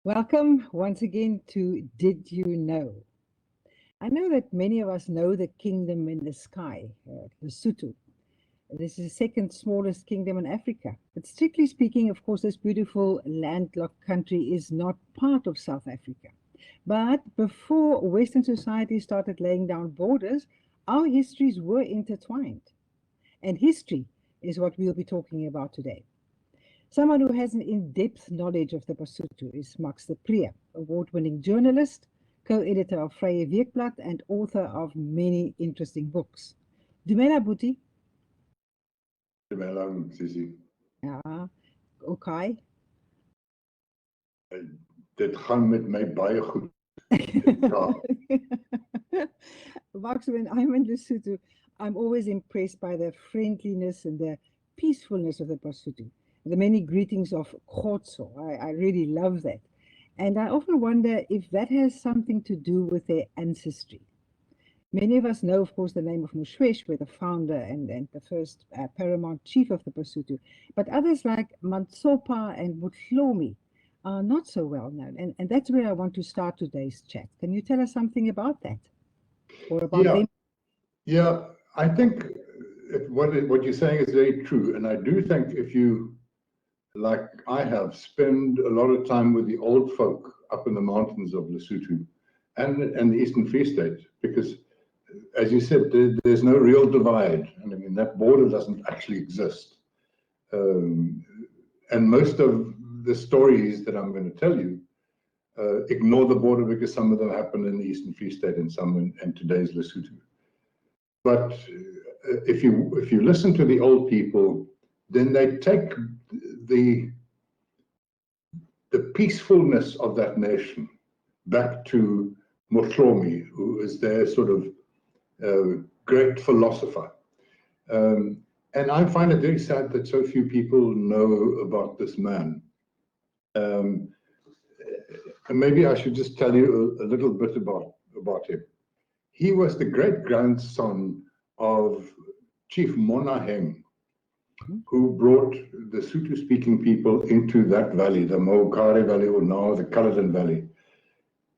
Welcome once again to Did You Know? I know that many of us know the kingdom in the sky, Lesotho. This is the second smallest kingdom in Africa. But strictly speaking, of course, this beautiful landlocked country is not part of South Africa. But before Western society started laying down borders, our histories were intertwined. And history is what we'll be talking about today. Someone who has an in-depth knowledge of the Basotho is Max de Preez, award-winning journalist, co-editor of Vrye Weekblad, and author of many interesting books. Dumela Boetie. Dumela Sisi. Ja, okay. Dit gaan met my baie goed. Max, when I'm in Lesotho, I'm always impressed by the friendliness and the peacefulness of the Basotho. The many greetings of Khotso. I really love that. And I often wonder if that has something to do with their ancestry. Many of us know, of course, the name of Moshoeshoe, the founder and the first paramount chief of the Basotho. But others like Mantsopa and Mohlomi are not so well known. And that's where I want to start today's chat. Can you tell us something about that? Or about them? Yeah, I think what you're saying is very true. And I do think if you, like I have, spend a lot of time with the old folk up in the mountains of Lesotho and the Eastern Free State, because as you said, there's no real divide. And I mean, that border doesn't actually exist. And most of the stories that I'm going to tell you ignore the border because some of them happen in the Eastern Free State and some in today's Lesotho. But if you listen to the old people, then they take the peacefulness of that nation back to Mohlomi, who is their sort of great philosopher. And I find it very sad that so few people know about this man. And maybe I should just tell you a little bit about him. He was the great-grandson of Chief Monaheng, who brought the Sotho-speaking people into that valley, the Mohokare Valley, or now the Culloden Valley,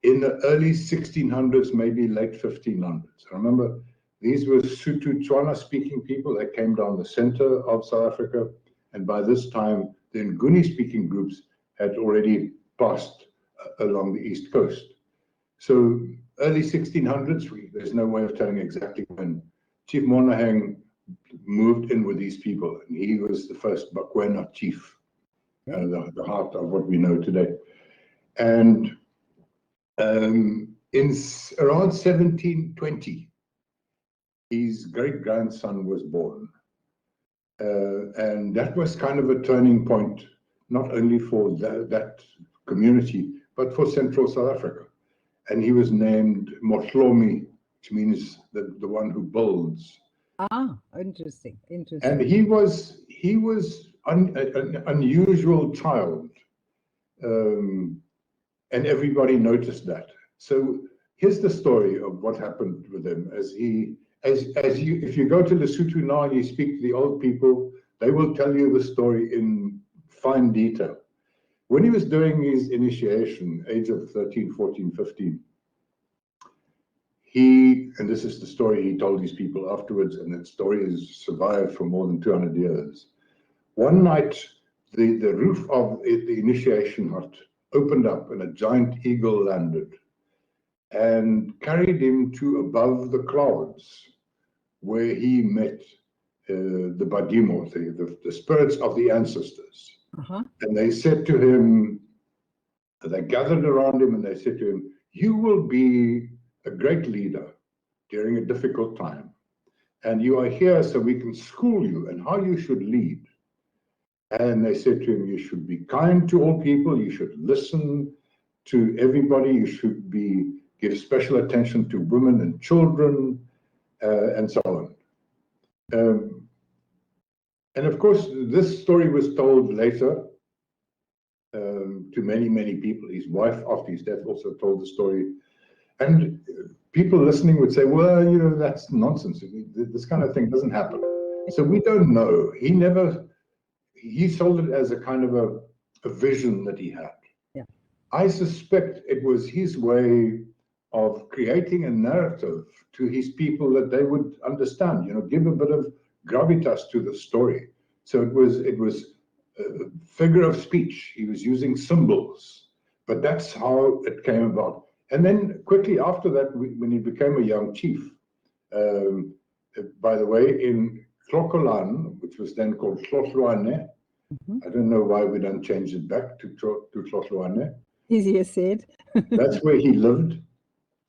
in the early 1600s, maybe late 1500s. I remember these were Sotho-Tswana-speaking people. They came down the center of South Africa, and by this time, the Nguni-speaking groups had already passed along the east coast. So early 1600s, there's no way of telling exactly when, Chief Monaheng moved in with these people, and he was the first Bakwena chief, the heart of what we know today. And in around 1720, his great-grandson was born. And that was kind of a turning point, not only for that community, but for Central South Africa. And he was named Mohlomi, which means the one who builds. Ah, interesting. And he was an unusual child, and everybody noticed that. So here's the story of what happened with him. If you go to Lesotho now and you speak to the old people, they will tell you the story in fine detail. When he was doing his initiation, age of 13, 14, 15, and this is the story he told these people afterwards, and that story has survived for more than 200 years. One night, the roof of the initiation hut opened up and a giant eagle landed and carried him to above the clouds, where he met the Badimo, the spirits of the ancestors. And they said to him, they gathered around him and they said to him, "You will be a great leader during a difficult time. And you are here so we can school you and how you should lead." And they said to him, "You should be kind to all people. You should listen to everybody. You should give special attention to women and children, and so on." And of course, this story was told later to many, many people. His wife, after his death, also told the story. And people listening would say, "Well, you know, that's nonsense. This kind of thing doesn't happen." So we don't know. He sold it as a kind of a vision that he had. Yeah. I suspect it was his way of creating a narrative to his people that they would understand, you know, give a bit of gravitas to the story. So it was a figure of speech. He was using symbols, but that's how it came about. And then quickly after that, when he became a young chief, by the way, in Clocolan, which was then called Tlotloane, I don't know why we don't change it back to Tlotloane. Easier said. That's where he lived.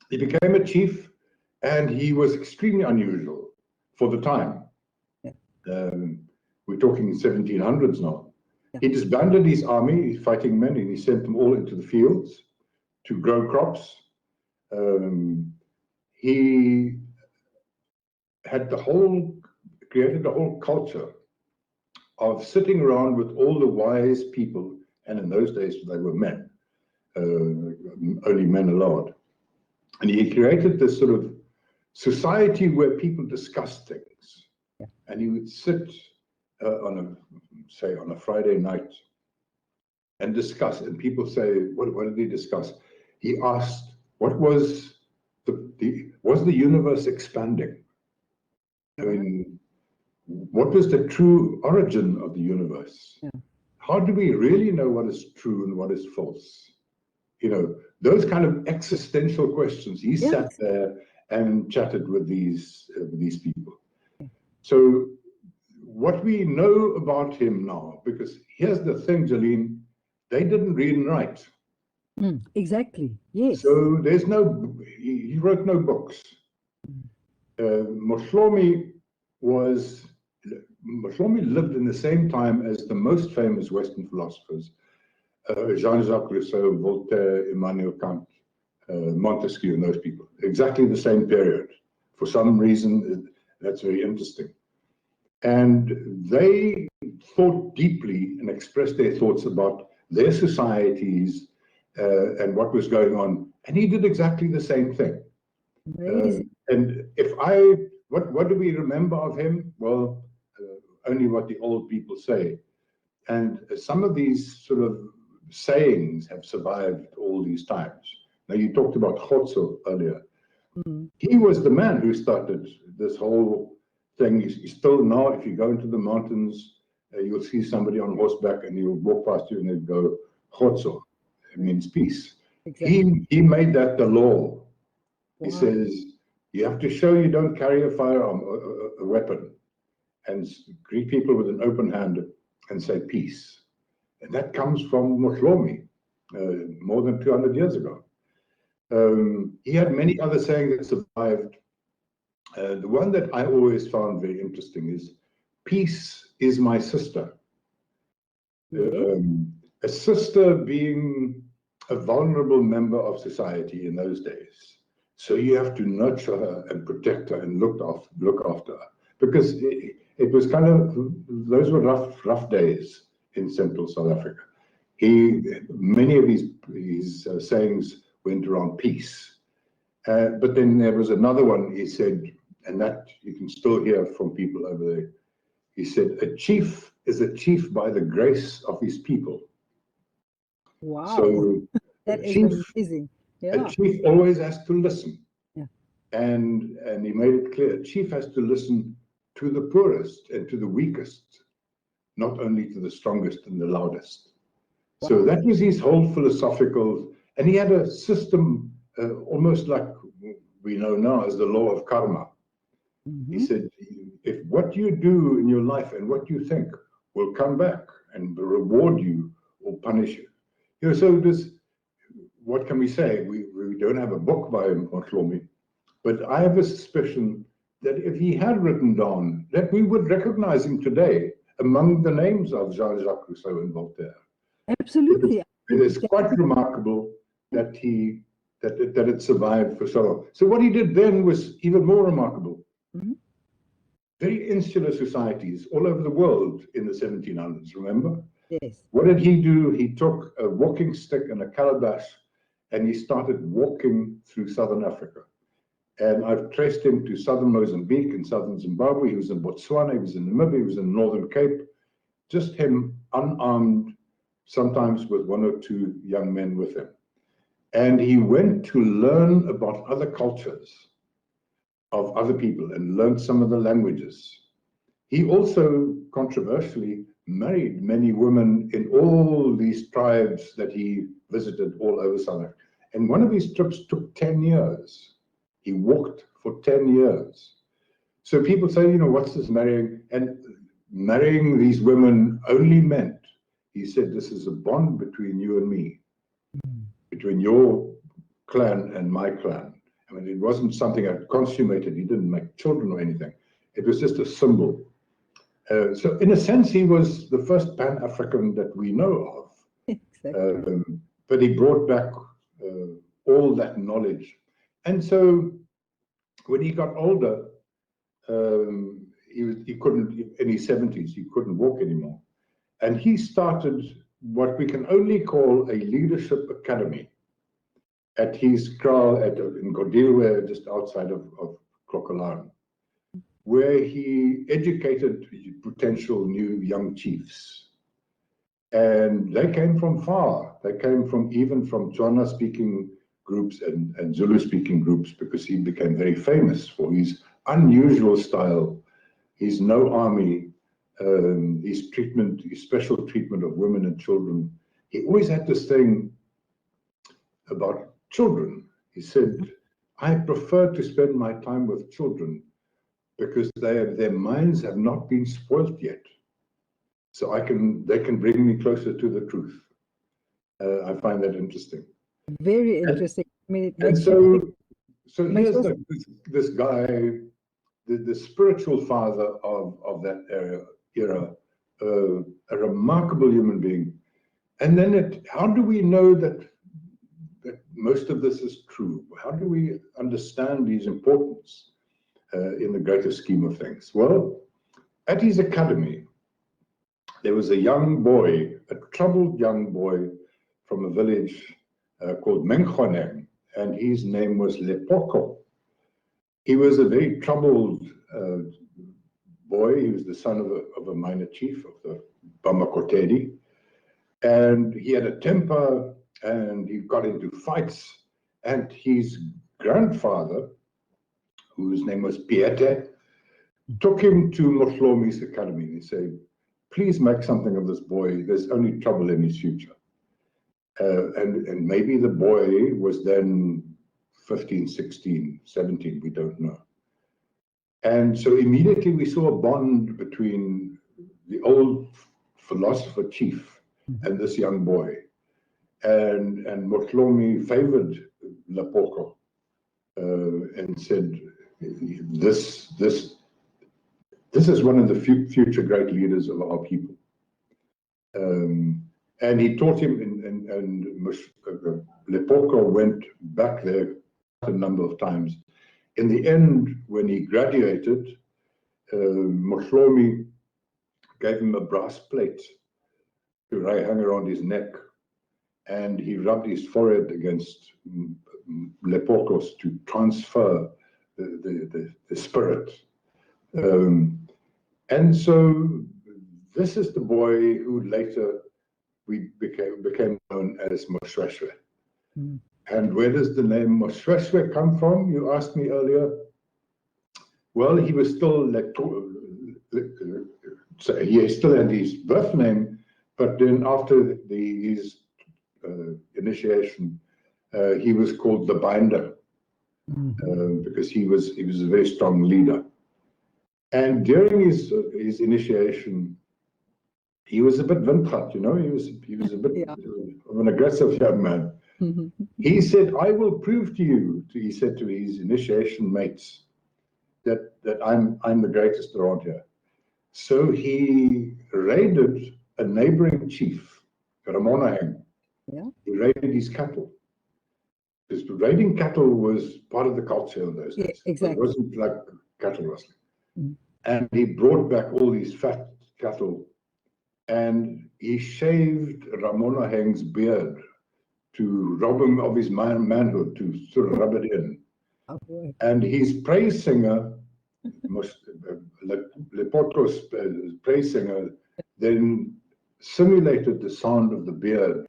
He became a chief, and he was extremely unusual for the time. Yeah. We're talking 1700s now. Yeah. He disbanded his army, his fighting men, and he sent them all into the fields to grow crops. He had created a whole culture of sitting around with all the wise people, and in those days they were men, only men allowed. And he created this sort of society where people discussed things. Yeah. And he would sit on a Friday night and discuss. And people say, what did he discuss? He asked, what was was the universe expanding? I mean, what was the true origin of the universe? Yeah. How do we really know what is true and what is false? You know, those kind of existential questions. He sat there and chatted with these people. So what we know about him now, because here's the thing, Jolene, they didn't read and write. Exactly, yes. So there's he wrote no books. Mohlomi lived in the same time as the most famous Western philosophers, Jean-Jacques Rousseau, Voltaire, Immanuel Kant, Montesquieu, and those people. Exactly the same period. For some reason, that's very interesting. And they thought deeply and expressed their thoughts about their societies and what was going on. And he did exactly the same thing. And what do we remember of him? Well, only what the old people say. And some of these sort of sayings have survived all these times. Now, you talked about Khotso earlier. He was the man who started this whole thing. He's still now, if you go into the mountains, you'll see somebody on horseback and he'll walk past you and he'll go, Khotso. It means peace. Exactly. He made that the law. Wow. He says, you have to show you don't carry a firearm, a weapon, and greet people with an open hand and say peace. And that comes from Mohlomi, more than 200 years ago. He had many other sayings that survived. The one that I always found very interesting is, peace is my sister. A sister being a vulnerable member of society in those days. So you have to nurture her and protect her and look after her. Because it was kind of, those were rough days in Central South Africa. Many of his sayings went around peace. But then there was another one he said, and that you can still hear from people over there. He said, a chief is a chief by the grace of his people. Wow. So that is amazing. Yeah. A chief always has to listen. Yeah. And he made it clear, a chief has to listen to the poorest and to the weakest, not only to the strongest and the loudest. Wow. So that was his whole philosophical, and he had a system almost like we know now as the law of karma. He said, if what you do in your life and what you think will come back and reward you or punish you. You know, so what can we say? We don't have a book by Mohlomi, but I have a suspicion that if he had written down, that we would recognize him today among the names of Jean-Jacques Rousseau and Voltaire. Absolutely. It is quite remarkable that it survived for so long. So what he did then was even more remarkable. Very insular societies all over the world in the 1700s, remember? Yes. What did he do? He took a walking stick and a calabash and he started walking through southern Africa. And I've traced him to southern Mozambique and southern Zimbabwe. He was in Botswana, he was in Namibia, he was in Northern Cape. Just him, unarmed, sometimes with one or two young men with him. And he went to learn about other cultures of other people and learned some of the languages. He also controversially married many women in all these tribes that he visited all over South Africa. And one of his trips took 10 years. He walked for 10 years. So people say, you know, what's this marrying? And marrying these women only meant, he said, this is a bond between you and me, between your clan and my clan. I mean, it wasn't something I'd consummated. He didn't make children or anything. It was just a symbol. So in a sense, he was the first Pan-African that we know of. Exactly. But he brought back all that knowledge. And so when he got older, he couldn't, in his 70s, he couldn't walk anymore. And he started what we can only call a leadership academy at his kraal in Godilwe, just outside of Klokkelaan, where he educated potential new young chiefs. And they came from far. They came from even from Tswana-speaking groups and Zulu-speaking groups, because he became very famous for his unusual style, his no army, his treatment, his special treatment of women and children. He always had this thing about children. He said, I prefer to spend my time with children because their minds have not been spoilt yet. So they can bring me closer to the truth. I find that interesting. Very interesting. I mean, and so here's this guy, the spiritual father of that era, a remarkable human being. And then how do we know that most of this is true? How do we understand his importance in the greater scheme of things? Well, at his academy, there was a young boy, a troubled young boy from a village called Menkhoneng, and his name was Lepoko. He was a very troubled boy. He was the son of a minor chief of the Bamakotedi, and he had a temper, and he got into fights. And his grandfather, whose name was Piete, took him to Mohlomi's academy. They said, please make something of this boy. There's only trouble in his future. And maybe the boy was then 15, 16, 17, we don't know. And so immediately we saw a bond between the old philosopher chief and this young boy. And Mohlomi favored Lepoko and said, this is one of the future great leaders of our people. And he taught him, and Lepoko went back there a number of times. In the end, when he graduated, Mohlomi gave him a brass plate to hang around his neck, and he rubbed his forehead against Lepoko's to transfer the spirit. And so this is the boy who later became known as Moshoeshoe. And where does the name Moshoeshoe come from? You asked me earlier. Well, he was still so he still had his birth name, but then after his initiation, he was called the Binder, because he was a very strong leader. And during his initiation, he was a bit windgat, you know. He was a bit of an aggressive young man. He said, "I will prove to you," he said to his initiation mates, that I'm the greatest around here. So he raided a neighboring chief, Ramonaheng. He raided his cattle. Because raiding cattle was part of the culture in those days. Exactly. It wasn't like cattle rustling. And he brought back all these fat cattle, and he shaved Ramonaheng's beard to rob him of his manhood, to sort of rub it in. And his praise singer, Lepoko's praise singer, then simulated the sound of the beard,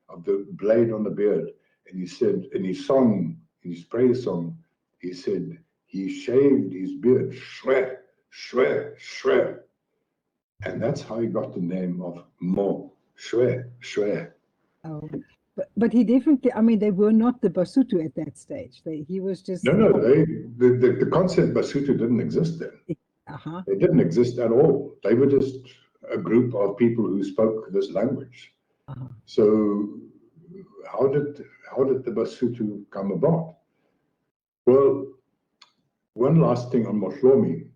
of the blade on the beard. And he said in his song, in his praise song, he said he shaved his beard, shwe, shwe, shwe. And that's how he got the name of Moshoeshoe. Oh, but he definitely, I mean, they were not the Basotho at that stage. He was just. No, the concept Basotho didn't exist then. Uh-huh. They didn't exist at all. They were just a group of people who spoke this language. Uh-huh. So how did the Basotho come about? Well, one last thing on Mohlomi,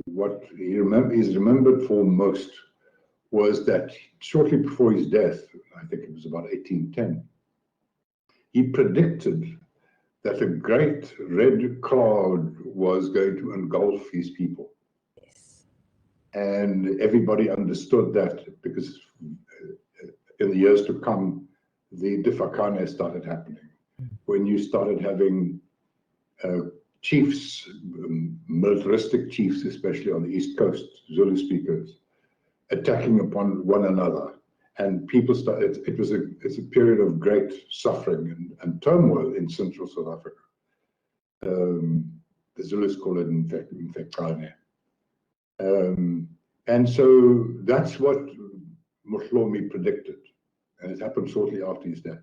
what he's remembered for most was that shortly before his death, I think it was about 1810, he predicted that a great red cloud was going to engulf his people. Yes. And everybody understood that because in the years to come, the Difakane started happening. When you started having chiefs, militaristic chiefs, especially on the East Coast, Zulu speakers, attacking upon one another. And people started, it's a period of great suffering and turmoil in central South Africa. The Zulus call it Mfekane. And so that's what Mohlomi predicted. And it happened shortly after his death.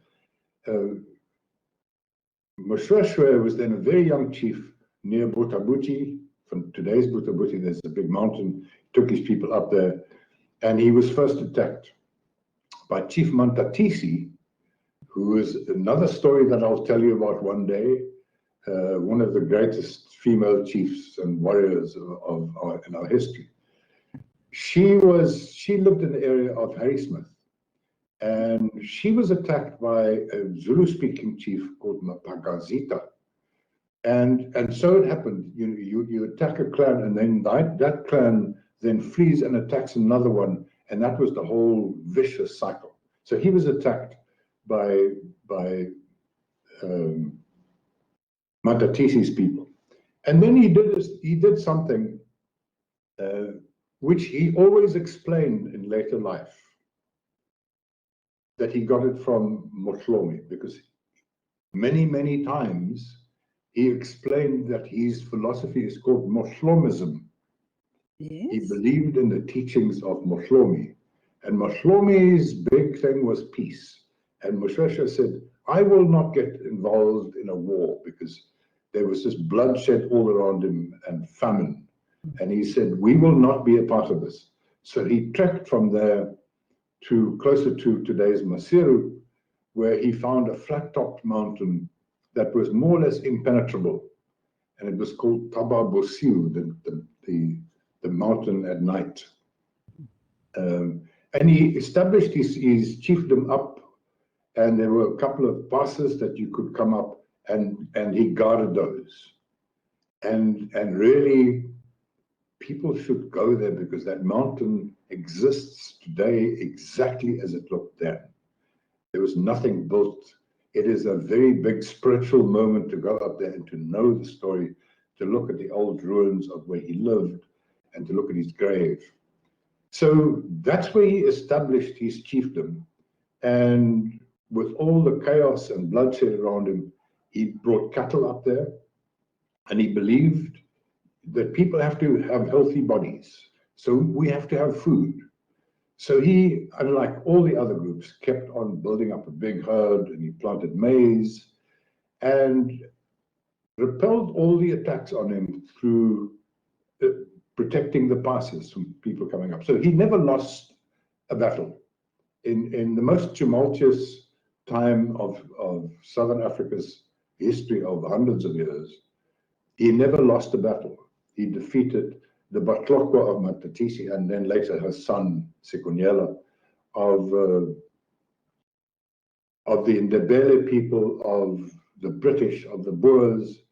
Moshoeshoe was then a very young chief near Botabuti. From today's Botabuti, there's a big mountain. He took his people up there, and he was first attacked by Chief Mantatisi, who is another story that I'll tell you about one day. One of the greatest female chiefs and warriors in our history. She lived in the area of Harrismith, and she was attacked by a Zulu-speaking chief called Mapagazita. And so it happened. You attack a clan, and then that clan then flees and attacks another one, and that was the whole vicious cycle. So he was attacked by Matatisi's people, and then he did something which he always explained in later life, that he got it from Mohlomi, because many times he explained that his philosophy is called Mohlomism. Yes. He believed in the teachings of Mohlomi, and Mohlomi's big thing was peace. And Moshoeshoe said, I will not get involved in a war, because there was just bloodshed all around him and famine. And he said, we will not be a part of this. So he trekked from there to closer to today's Maseru, where he found a flat-topped mountain that was more or less impenetrable. And it was called Tababosiu, the mountain at night. And he established his chiefdom up, and there were a couple of passes that you could come up, and he guarded those. And really, people should go there, because that mountain exists today exactly as it looked then. There was nothing built. It is a very big spiritual moment to go up there and to know the story, to look at the old ruins of where he lived, and to look at his grave. So that's where he established his chiefdom. And with all the chaos and bloodshed around him, he brought cattle up there, and he believed that people have to have healthy bodies. So we have to have food. So he, unlike all the other groups, kept on building up a big herd, and he planted maize and repelled all the attacks on him through protecting the passes from people coming up. So he never lost a battle. In the most tumultuous time of Southern Africa's history of hundreds of years, he never lost a battle. He defeated the Batlokwa of Matatisi, and then later her son, Sikunyela, of the Ndebele people, of the British, of the Boers,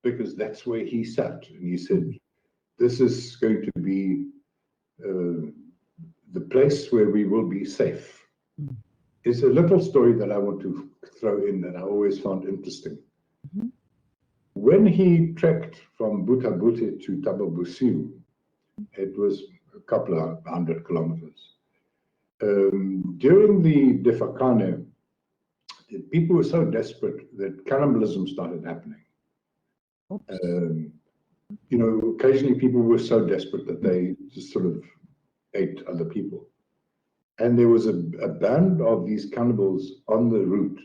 because that's where he sat. And he said, this is going to be the place where we will be safe. It's a little story that I want to throw in that I always found interesting. Mm-hmm. When he trekked from Botabuti to Tababosiu, it was a couple of 100 kilometers. During the Defakane, people were so desperate that cannibalism started happening. You know, occasionally people were so desperate that they just sort of ate other people. And there was a band of these cannibals on the route.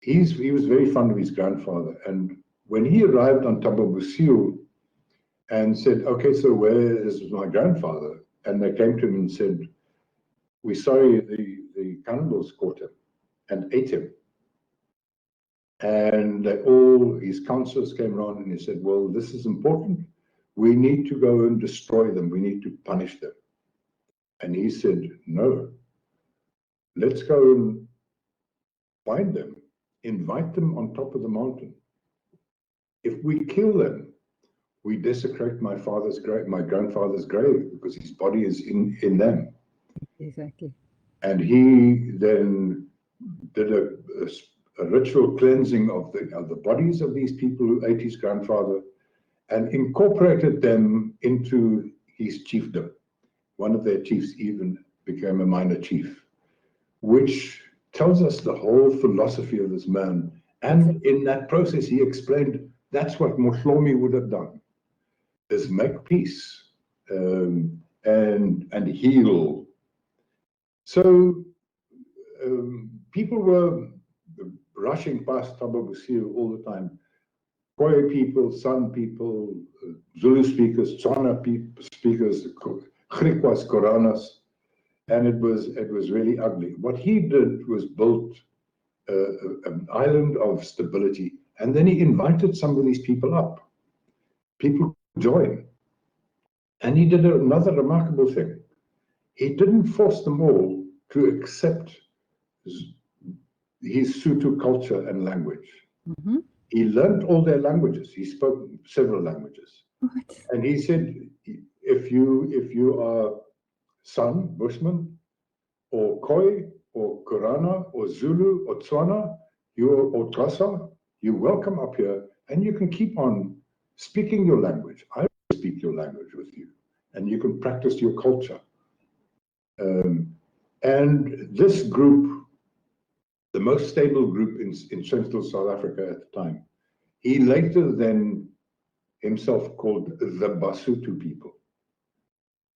He was very fond of his grandfather. And when he arrived on Tababusio and said, okay, so where is my grandfather? And they came to him and said, we're sorry, the cannibals caught him and ate him. And his counselors came around and he said, well, this is important. We need to go and destroy them. We need to punish them. And he said, no, let's go and find them, invite them on top of the mountain. If we kill them, we desecrate my grandfather's grave, because his body is in them. Exactly. And he then did a ritual cleansing of the bodies of these people who ate his grandfather, and incorporated them into his chiefdom. One of their chiefs even became a minor chief, which tells us the whole philosophy of this man. And in that process, he explained that's what Mohlomi would have done, is make peace and heal. So people were rushing past Tababusio all the time. Khoi people, San people, Zulu speakers, Tswana speakers, Griquas, Koranas, and it was really ugly. What he did was build an island of stability, and then he invited some of these people up. People joined, and he did another remarkable thing. He didn't force them all to accept his Sotho culture and language. Mm-hmm. He learned all their languages. He spoke several languages. What? And he said, if you are San, Bushman, or Khoi, or Korana, or Zulu, or Tswana, or Xhosa, you're welcome up here, and you can keep on speaking your language. I will speak your language with you, and you can practice your culture. And this group, the most stable group in Central South Africa at the time, he later then himself called the Basotho people,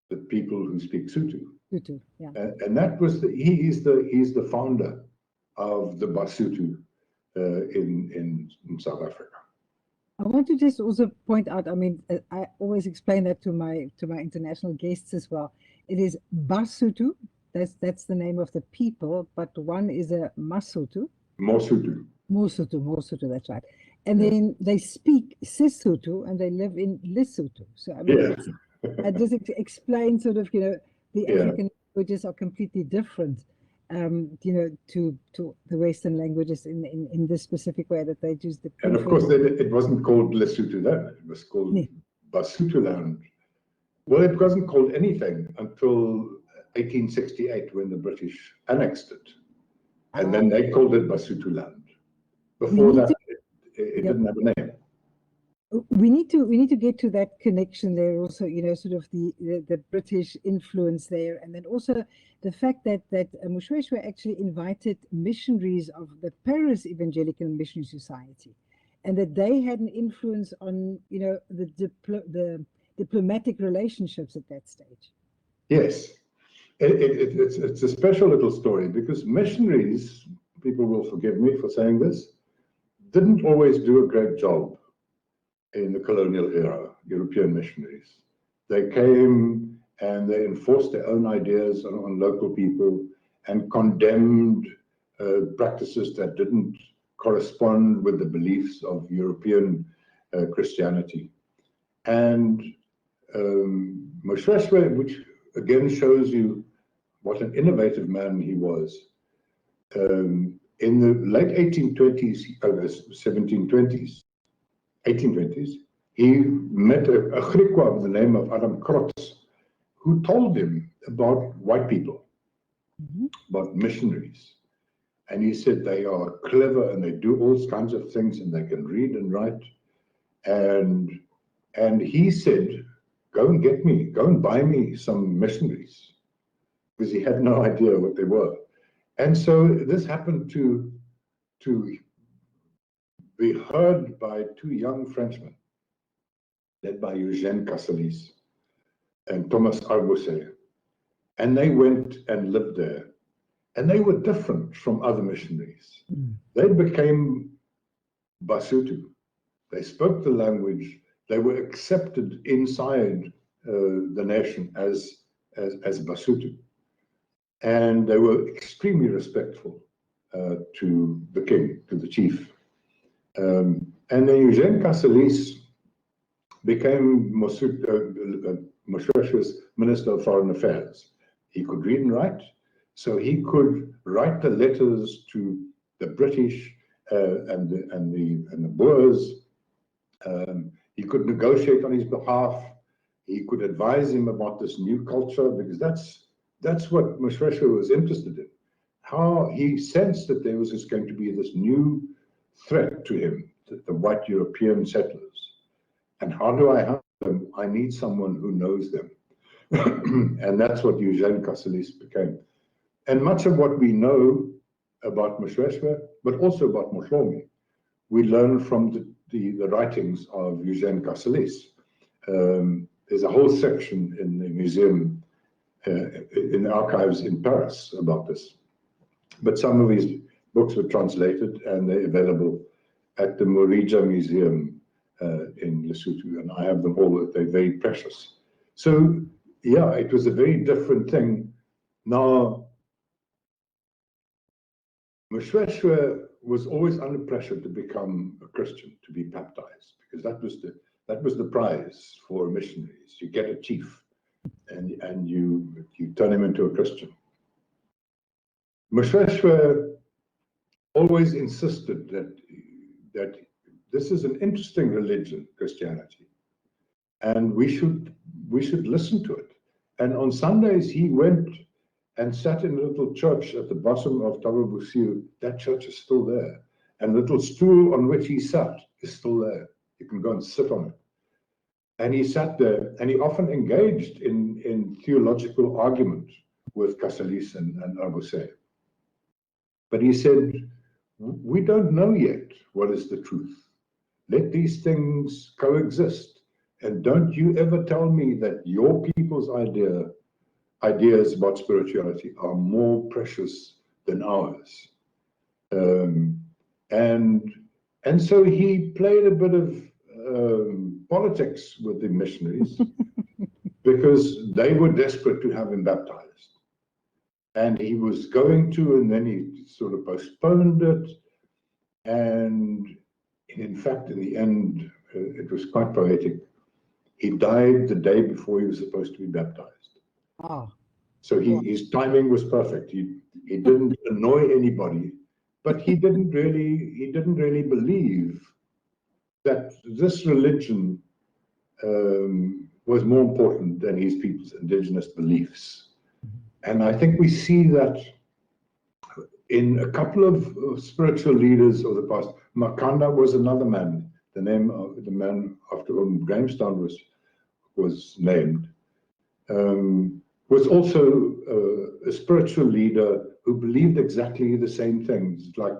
the people who speak Sotho. Sotho, yeah. And that was he's the founder of the Basotho in South Africa. I want to just also point out, I mean, I always explain that to my international guests as well. It is Basotho, that's the name of the people, but one is a Moshoeshoe. Moshoeshoe, that's right. And then they speak Sesotho and they live in Lesotho. So I mean, I just explain sort of, the African languages are completely different, to the Western languages in this specific way that they use the. And of course, it wasn't called Lesotho then; it was called Basotho land. Well, it wasn't called anything until 1868 when the British annexed it, and then they called it Basotho land. Before that, it didn't have a name. We need to get to that connection there also, sort of the British influence there, and then also the fact that Moshoeshoe actually invited missionaries of the Paris Evangelical Missionary Society, and that they had an influence on the diplomatic relationships at that stage. Yes, it's a special little story, because missionaries, people will forgive me for saying this, didn't always do a great job in the colonial era, European missionaries. They came and they enforced their own ideas on local people and condemned practices that didn't correspond with the beliefs of European Christianity. And Moshoeshoe, which again shows you what an innovative man he was, in the late 1820s, 1820s, he met a Griqua with the name of Adam Krotz, who told him about white people, about missionaries. And he said they are clever and they do all kinds of things and they can read and write. And he said, go and buy me some missionaries. because he had no idea what they were. And so this happened to be heard by two young Frenchmen, led by Eugène Casselis and Thomas Arbosset. And they went and lived there. And they were different from other missionaries. They became Basotho. They spoke the language. They were accepted inside the nation as Basotho. And they were extremely respectful to the king, to the chief. And then Eugène Casselis became Moshoeshoe's Minister of Foreign Affairs. He could read and write, so he could write the letters to the British and the Boers. He could negotiate on his behalf. He could advise him about this new culture, because that's what Moshoeshoe was interested in. How he sensed that there was going to be this new threat to him, the white European settlers. And how do I help them? I need someone who knows them. And that's what Eugène Casselis became. And much of what we know about Moshoeshoe, but also about Mohlomi, we learn from the writings of Eugène Casselis. There's a whole section in the museum, in the archives in Paris about this. But some of his books were translated and they're available at the Morija Museum in Lesotho, and I have them all. They're very precious. So, yeah, it was a very different thing. Now, Moshoeshoe was always under pressure to become a Christian, to be baptized, because that was the prize for missionaries. You get a chief, and you turn him into a Christian. Moshoeshoe always insisted that this is an interesting religion, Christianity, and we should listen to it. And on Sundays he went and sat in a little church at the bottom of Tababusiu. That church is still there, and the little stool on which he sat is still there. You can go and sit on it. And he sat there, and he often engaged in theological argument with Casselis and Arbosset. But he said, we don't know yet what is the truth. Let these things coexist. And don't you ever tell me that your people's ideas about spirituality are more precious than ours. And so he played a bit of politics with the missionaries because they were desperate to have him baptized. And he was going to, and then he sort of postponed it. And in fact, in the end, it was quite poetic. He died the day before he was supposed to be baptized. Oh. So his timing was perfect. He didn't annoy anybody, but he didn't really believe that this religion was more important than his people's indigenous beliefs. And I think we see that in a couple of spiritual leaders of the past. Makanda was another man, the name of the man after whom Grahamstown was named, was also a spiritual leader who believed exactly the same things. Like,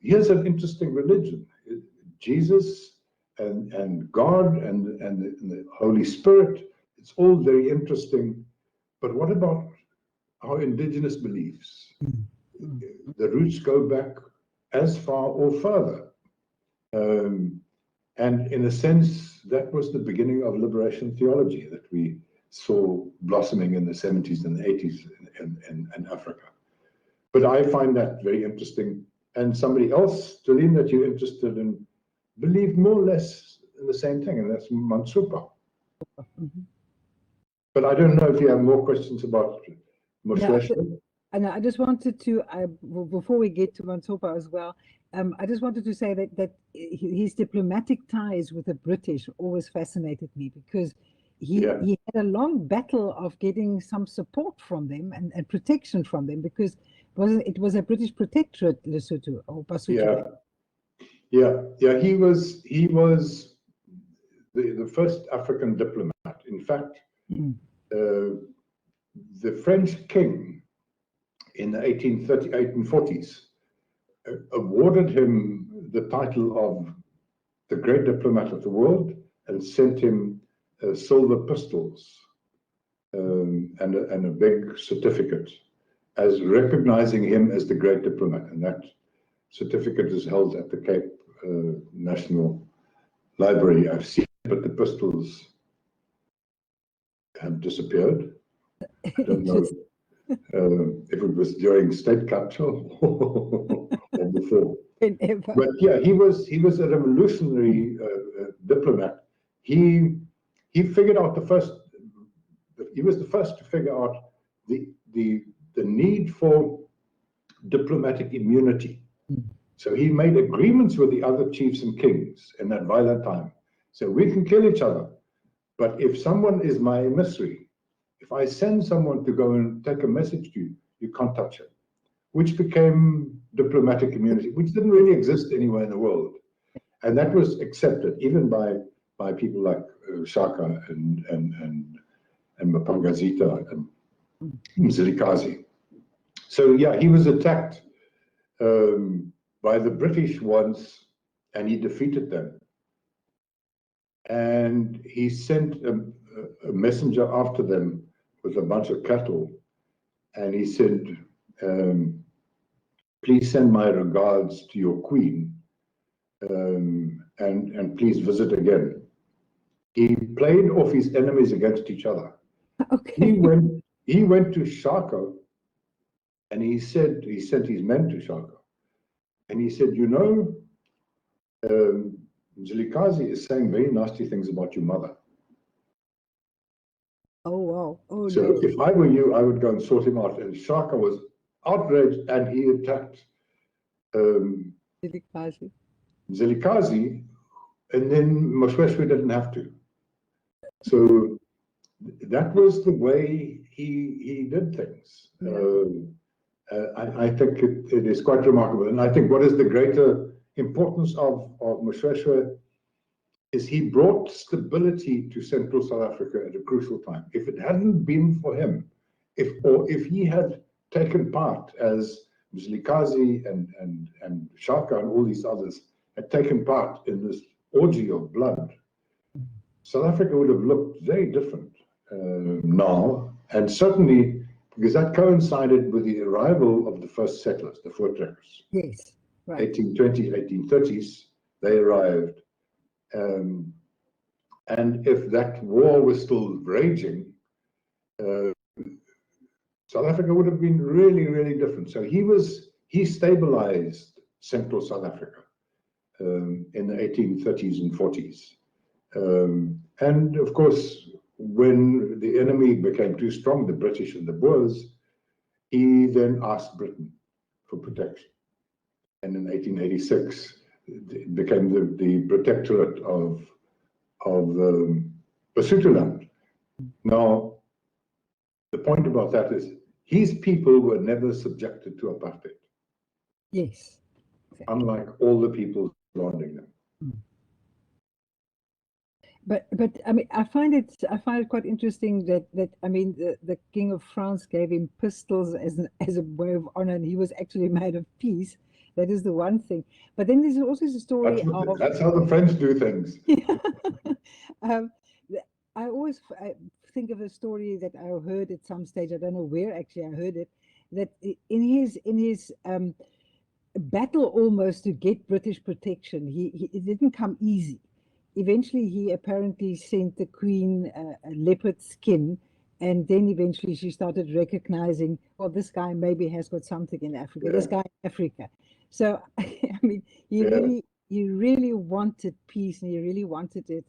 here's an interesting religion. Jesus and God and the Holy Spirit, it's all very interesting. But what about our indigenous beliefs? The roots go back as far or further. And in a sense, that was the beginning of liberation theology that we saw blossoming in the 70s and the 80s in Africa. But I find that very interesting. And somebody else, Jolene, that you're interested in, believed more or less in the same thing, and that's Mantsopa. But I don't know if you have more questions about Moshoeshoe. And I just wanted to, before we get to Mantsopa as well, I just wanted to say that his diplomatic ties with the British always fascinated me, because he had a long battle of getting some support from them and protection from them, because it was a British protectorate, Lesotho or Basotho. Yeah. He was the first African diplomat. In fact, the French king in the 1840s awarded him the title of the great diplomat of the world and sent him silver pistols and a big certificate as recognizing him as the great diplomat. And that certificate is held at the Cape National Library. I've seen it, but the pistols have disappeared. I don't know if it was during state capture or before. But yeah, he was a revolutionary diplomat. He figured out he was the first to figure out the need for diplomatic immunity. So he made agreements with the other chiefs and kings in that violent time. So we can kill each other, but if someone is my emissary, if I send someone to go and take a message to you, you can't touch it, which became diplomatic immunity, which didn't really exist anywhere in the world. And that was accepted even by people like Shaka and Mapangazita and Mzilikazi. So yeah, he was attacked by the British once, and he defeated them. And he sent a messenger after them with a bunch of cattle, and he said, please send my regards to your queen, and please visit again. He played off his enemies against each other. Okay. He went to Shaka, and he sent his men to Shaka, and he said, you know, Mzilikazi is saying very nasty things about your mother. Oh, wow. Oh, so no. If I were you, I would go and sort him out. And Shaka was outraged, and he attacked Mzilikazi, and then Moshoeshoe didn't have to. So that was the way he did things. I think it is quite remarkable. And I think what is the greater importance of Moshoeshoe is he brought stability to Central South Africa at a crucial time. If it hadn't been for him, if he had taken part, as Mzilikazi and Shaka and all these others had taken part in this orgy of blood, South Africa would have looked very different now, and certainly because that coincided with the arrival of the first settlers, the Voortrekkers. Yes, right. 1820s, 1830s, they arrived. And if that war was still raging, South Africa would have been really, really different. So he stabilized Central South Africa in the 1830s and 40s. And of course, when the enemy became too strong, the British and the Boers, he then asked Britain for protection. And in 1886, it became the protectorate of Basotho land. Now, the point about that is his people were never subjected to apartheid. Yes. Exactly. Unlike all the people surrounding them. But I mean, I find it quite interesting that I mean the King of France gave him pistols as a way of honor, and he was actually made of peace. That is the one thing. But then there's also the story of that's how the French do things. I always think of a story that I heard at some stage. I don't know where actually I heard it. That in his battle almost to get British protection, it didn't come easy. Eventually, he apparently sent the Queen a leopard skin, and then eventually she started recognizing, well, this guy maybe has got something in Africa. This guy in Africa. So I mean, he really wanted peace, and he really wanted it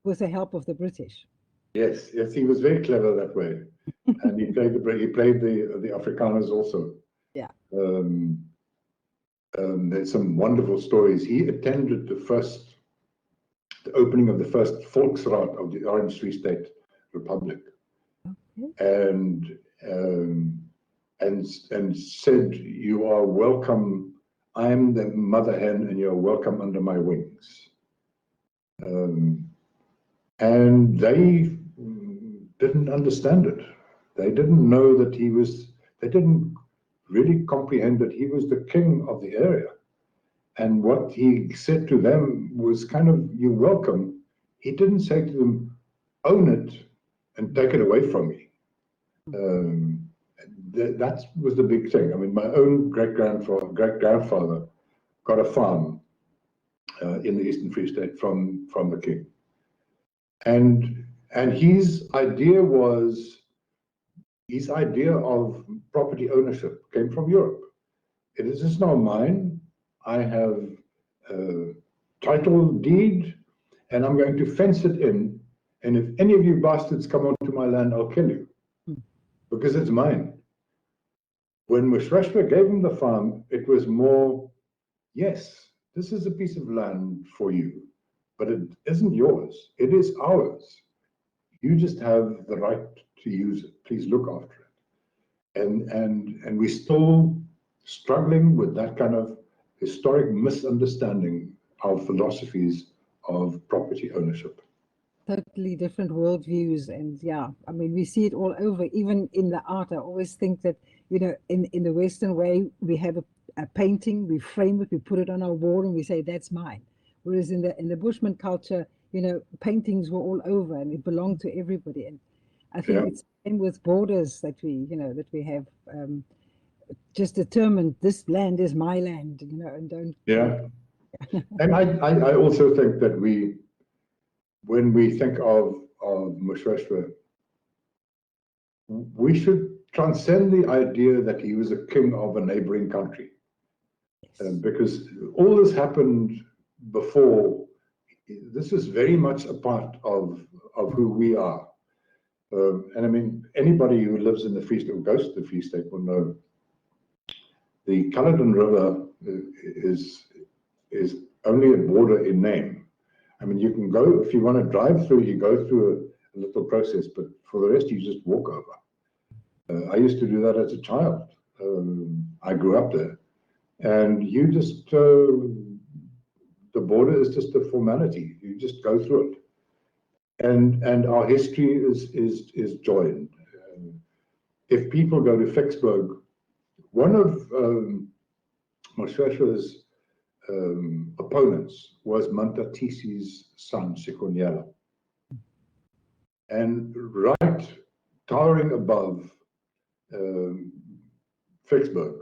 with the help of the British. Yes, he was very clever that way, and he played the Afrikaners also. Yeah. There's some wonderful stories. He attended the opening of the first Volksraad of the Orange Free State Republic, and said, "You are welcome. I am the mother hen, and you are welcome under my wings." And they didn't understand it. They didn't know that they didn't really comprehend that he was the king of the area. And what he said to them was kind of, you're welcome. He didn't say to them, own it and take it away from me. That was the big thing. I mean, my own great-grandfather got a farm in the Eastern Free State from the king. And his idea of property ownership came from Europe. It is just now mine. I have a title deed, and I'm going to fence it in. And if any of you bastards come onto my land, I'll kill you, because it's mine. When Moshoeshoe gave him the farm, it was more, yes, this is a piece of land for you, but it isn't yours. It is ours. You just have the right to use it. Please look after it. And we're still struggling with that kind of historic misunderstanding of philosophies of property ownership. Totally different worldviews, and yeah, I mean, we see it all over, even in the art. I always think that, you know, in the Western way, we have a painting, we frame it, we put it on our wall, and we say that's mine. Whereas in the Bushman culture, you know, paintings were all over, and it belonged to everybody. And I think it's the same with borders that we have just determined this land is my land, you know, and don't. Yeah. And I also think that when we think of Moshoeshoe, we should transcend the idea that he was a king of a neighboring country. Because all this happened before. This is very much a part of who we are. And I mean, anybody who lives in the Free State or goes to the Free State will know the Caledon River is only a border in name. I mean, you can go, if you want to drive through, you go through a little process, but for the rest, you just walk over. I used to do that as a child. I grew up there. And you just, the border is just a formality. You just go through it. And our history is joined. If people go to Vicksburg, one of Moshoeshoe's opponents was Mantatisi's son, Sikonyela. And right towering above Vicksburg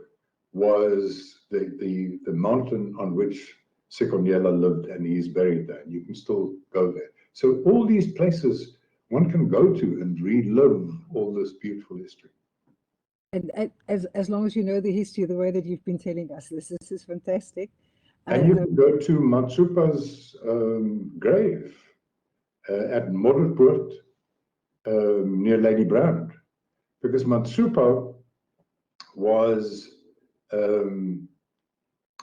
was the mountain on which Sikonyela lived, and he's buried there. And you can still go there. So all these places one can go to and relive all this beautiful history. And as long as you know the history the way that you've been telling us, this is fantastic. And you can go to Mantsopa's grave at Modderpoort near Lady Brand, because Mantsopa was a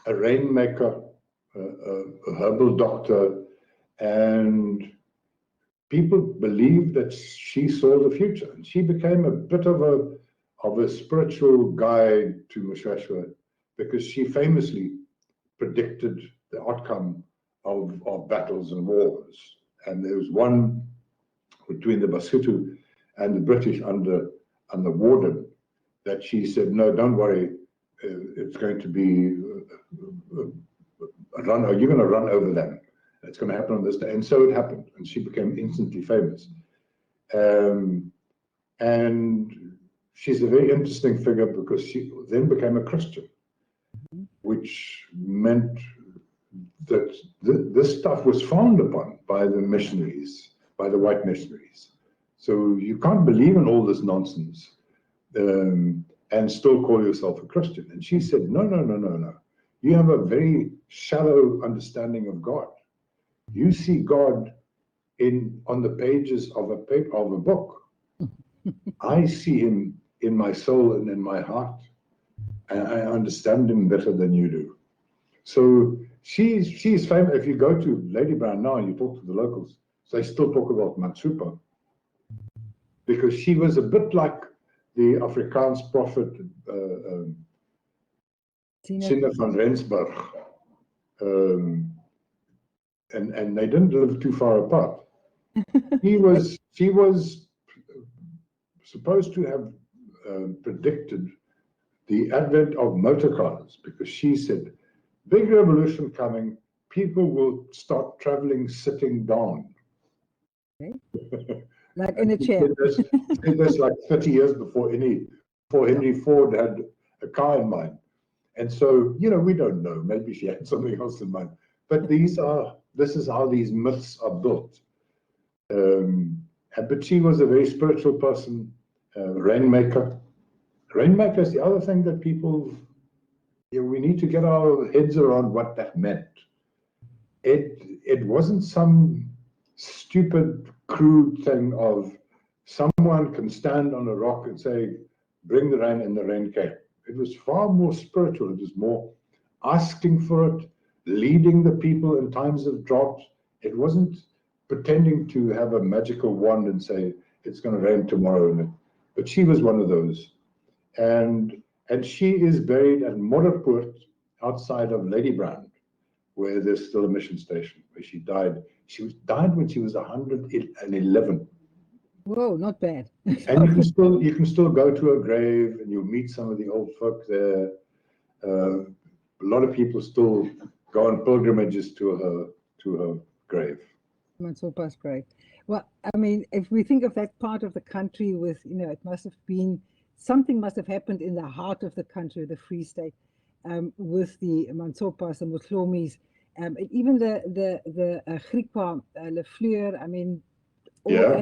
rainmaker, a herbal doctor, and people believed that she saw the future. And she became a bit of a spiritual guide to Moshoeshoe, because she famously predicted the outcome of battles and wars. And there was one between the Basotho and the British under Warden that she said, no, don't worry, it's going to be a run, you're going to run over them. It's going to happen on this day. And so it happened, and she became instantly famous. And she's a very interesting figure because she then became a Christian, which meant that this stuff was frowned upon by the missionaries, by the white missionaries. So you can't believe in all this nonsense and still call yourself a Christian. And she said, no, no, no, no, no. You have a very shallow understanding of God. You see God on the pages of a book. I see him in my soul and in my heart. And I understand him better than you do. So she's famous. If you go to Lady Brown now and you talk to the locals, they still talk about Mantsopa, because she was a bit like the Afrikaans prophet Tina van Rensburg. And they didn't live too far apart. She was supposed to have predicted the advent of motor cars, because she said, big revolution coming, people will start traveling sitting down. Okay. Like in a chair. Did this like 30 years before Henry Ford had a car in mind. And so, you know, we don't know. Maybe she had something else in mind. But this is how these myths are built. But she was a very spiritual person, rainmaker. Rainmaker is the other thing that people, you know, we need to get our heads around what that meant. It wasn't some stupid, crude thing of someone can stand on a rock and say, bring the rain, and the rain came. It was far more spiritual. It was more asking for it, leading the people in times of drought. It wasn't pretending to have a magical wand and say, it's going to rain tomorrow. But she was one of those. And she is buried at Modderpoort outside of Ladybrand, where there's still a mission station, where she died. She died when she was 111. Whoa, not bad. And you can still go to her grave, and you'll meet some of the old folk there. A lot of people still go on pilgrimages to her grave. Mantsopa's grave. Well, I mean, if we think of that part of the country with, you know, it must have been, something must have happened in the heart of the country, the Free State, with the Mantsopas, the Mohlomis, even the Griqua, Le Fleur, I mean, Yeah.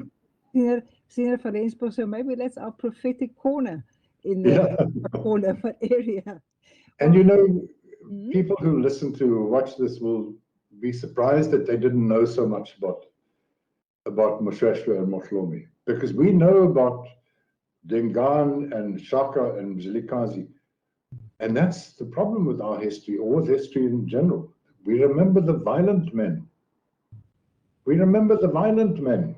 Senior for Rensburg, so maybe that's our prophetic corner in the corner area. And you know, people who listen to watch this will be surprised that they didn't know so much about Moshoeshoe and Mohlomi, because we know about Dingaan and Shaka and Mzilikazi, and that's the problem with our history, or with history in general. We remember the violent men. We remember the violent men.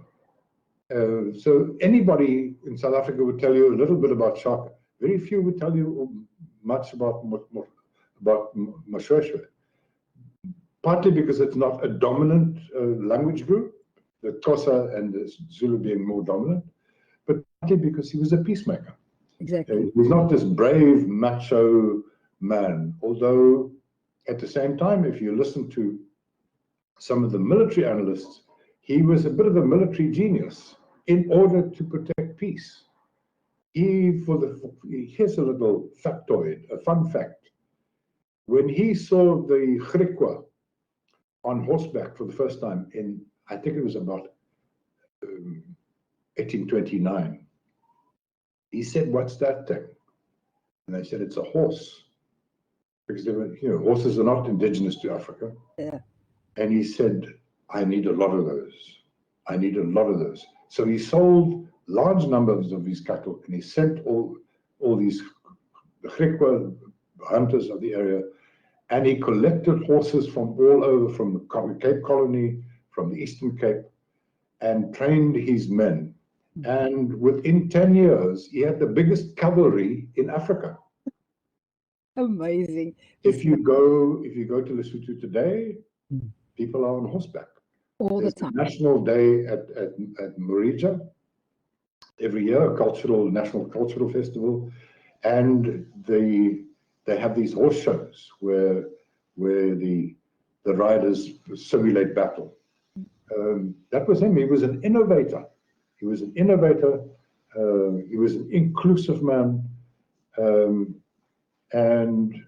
So anybody in South Africa would tell you a little bit about Shaka. Very few would tell you much about Moshoeshoe. Partly because it's not a dominant language group, the Xhosa and the Zulu being more dominant, but partly because he was a peacemaker. Exactly. He was not this brave, macho man, although at the same time, if you listen to some of the military analysts, he was a bit of a military genius in order to protect peace. Here's a little factoid, a fun fact. When he saw the Griqua on horseback for the first time in, I think it was about 1829, he said, "What's that thing?" And they said, "It's a horse." Because they were, you know, horses are not indigenous to Africa. Yeah. And he said, "I need a lot of those. I need a lot of those." So he sold large numbers of these cattle, and he sent all these the Griqua hunters of the area, and he collected horses from all over, from the Cape Colony, from the Eastern Cape, and trained his men. And within 10 years, he had the biggest cavalry in Africa. Amazing. If you go to Lesotho today, people are on horseback. All There's the time. a national day at Morija every year, a national cultural festival, and they have these horse shows where the riders simulate battle. That was him. He was an innovator. He was an inclusive man, and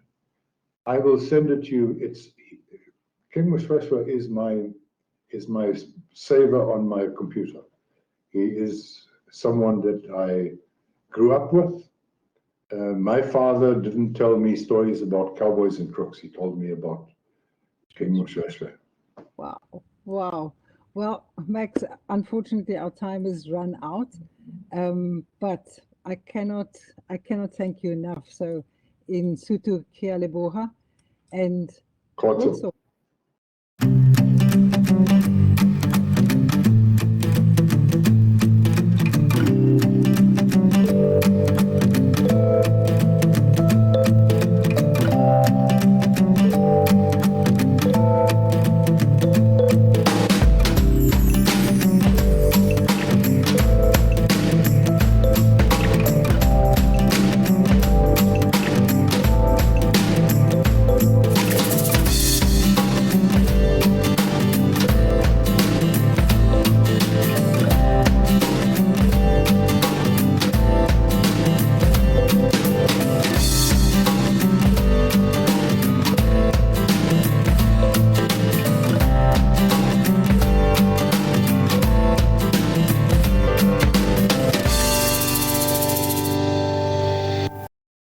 I will send it to you. It's King Moshoeshoe is my saver on my computer. He is someone that I grew up with. My father didn't tell me stories about cowboys and crooks. He told me about King Moshoeshoe. Wow. Wow. Well, Max, unfortunately, our time is run out, but I cannot thank you enough. So, in Sotho, Kia leboha, and Khotso.